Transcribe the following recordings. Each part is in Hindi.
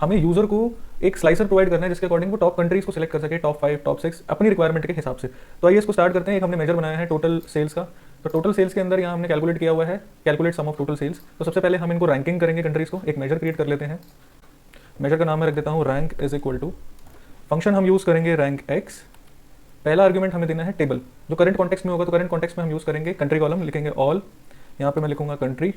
हमें यूज़र को एक स्लाइसर प्रोवाइड करना है जिसके अकॉर्डिंग वो टॉप कंट्रीज को सिलेक्ट कर सके, टॉप 5 टॉप 6 अपनी रिक्वायरमेंट के हिसाब से। तो आइए इसको स्टार्ट करते हैं। एक हमने मेजर बनाया है टोटल सेल्स का। तो टोटल सेल्स के अंदर यहाँ हमने कैलकुलेट किया हुआ है calculate sum of total sales. तो सबसे पहले हम इनको रैंकिंग करेंगे कंट्रीज को। एक मेजर क्रिएट कर लेते हैं। मेजर का नाम मैं रख देता हूँ rank is equal to, function हम यूज़ करेंगे रैंक एक्स। पहला आर्ग्यूमेंट हमें देना है टेबल, जो करंट कॉन्टेक्स्ट में होगा। तो करंट कॉन्टेक्स्ट में हम यूज़ करेंगे कंट्री कॉलम, लिखेंगे ऑल, यहाँ पे मैं लिखूंगा कंट्री।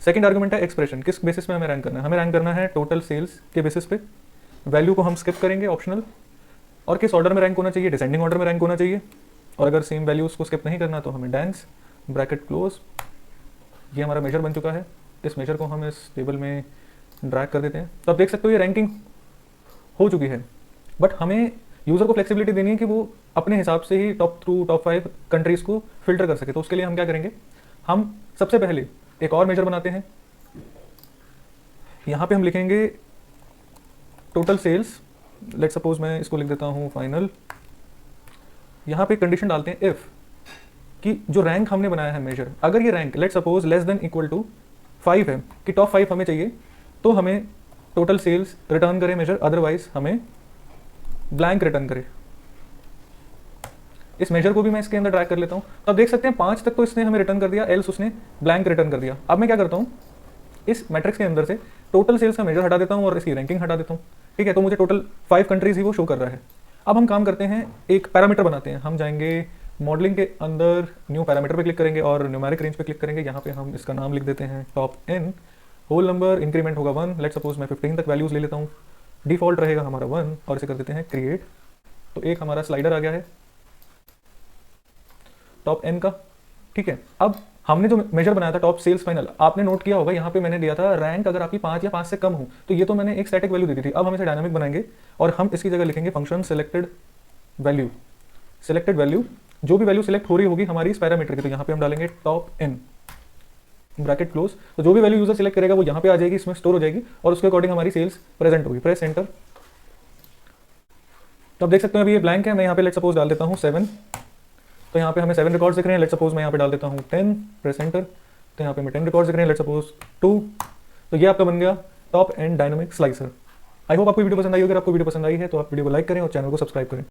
सेकंड आर्गुमेंट है एक्सप्रेशन, किस बेसिस पे हमें रैंक करना है। हमें रैंक करना है टोटल सेल्स के बेसिस पे। वैल्यू को हम स्किप करेंगे, ऑप्शनल। और किस ऑर्डर में रैंक होना चाहिए, डिसेंडिंग ऑर्डर में रैंक होना चाहिए। और अगर सेम वैल्यूज को स्किप नहीं करना तो हमें डांस ब्रैकेट क्लोज। ये हमारा मेजर बन चुका है। इस मेजर को हम इस टेबल में ड्रैग कर देते हैं। तो आप देख सकते हो ये रैंकिंग हो चुकी है। बट हमें यूज़र को फ्लेक्सिबिलिटी देनी है कि वो अपने हिसाब से ही टॉप 5 कंट्रीज़ को फिल्टर कर सके। तो उसके लिए हम क्या करेंगे, हम सबसे पहले एक और मेजर बनाते हैं। यहाँ पे हम लिखेंगे टोटल सेल्स। लेट सपोज मैं इसको लिख देता हूँ फाइनल। यहाँ पे कंडीशन डालते हैं इफ़, कि जो रैंक हमने बनाया है मेजर, अगर ये rank let suppose less than equal to 5 है, कि टॉप 5 हमें चाहिए, तो हमें टोटल सेल्स रिटर्न करे मेजर, अदरवाइज हमें ब्लैंक रिटर्न करे। इस मेजर को भी मैं इसके अंदर ड्रैग कर लेता हूँ। तो आप देख सकते हैं 5 तक तो इसने हमें रिटर्न कर दिया, एल्स उसने ब्लैंक रिटर्न कर दिया। अब मैं क्या करता हूँ, इस मैट्रिक्स के अंदर से टोटल सेल्स का मेजर हटा देता हूँ और इसकी रैंकिंग हटा देता हूँ। ठीक है, तो मुझे टोटल 5 कंट्रीज ही वो शो कर रहा है। अब हम काम करते हैं, एक पैरामीटर बनाते हैं। हम जाएंगे मॉडलिंग के अंदर, न्यू पैरामीटर पे क्लिक करेंगे और न्यूमेरिक रेंज पे क्लिक करेंगे। यहाँ पे हम इसका नाम लिख देते हैं top n। Whole number increment होगा 1। लेट सपोज मैं 15 तक वैल्यूज ले लेता हूँ। डिफॉल्ट रहेगा हमारा 1 और इसे कर देते हैं क्रिएट। तो एक हमारा स्लाइडर आ गया है टॉप n का। ठीक है, अब हमने जो मेजर बनाया था टॉप सेल्स फाइनल, आपने नोट किया होगा यहाँ पे मैंने दिया था रैंक अगर आपकी 5 या 5 से कम हो, तो ये तो मैंने एक स्टैटिक वैल्यू दी थी। अब हम इसे डायनामिक बनाएंगे और हम इसकी जगह लिखेंगे function selected value. Selected value, जो भी वैल्यू सिलेक्ट हो रही होगी हमारी इस पैरामीटर की, तो यहाँ पे हम डालेंगे टॉप n ब्रैकेट क्लोज। तो जो भी वैल्यू यूजर सिलेक्ट करेगा वो यहाँ पे आ जाएगी, इसमें स्टोर हो जाएगी और उसके अकॉर्डिंग हमारी सेल्स प्रेजेंट होगी। Press enter. तो आप देख सकते हैं अभी ये ब्लैंक है। मैं यहाँ पे लेट सपोज डाल देता हूँ 7। तो यहाँ पे हमें 7 रिकॉर्ड्स दिख रहे हैं। लेट सपोज मैं यहाँ पे डाल देता हूँ 10, प्रेस एंटर। तो यहाँ पे हमें 10 रिकॉर्ड्स दिख रहे हैं। Let suppose 2। तो ये आपका बन गया top and dynamic slicer. I hope आपको वीडियो पसंद आई होगी। अगर आपको वीडियो पसंद आई है तो आप वीडियो को लाइक करें और चैनल को सब्सक्राइब करें।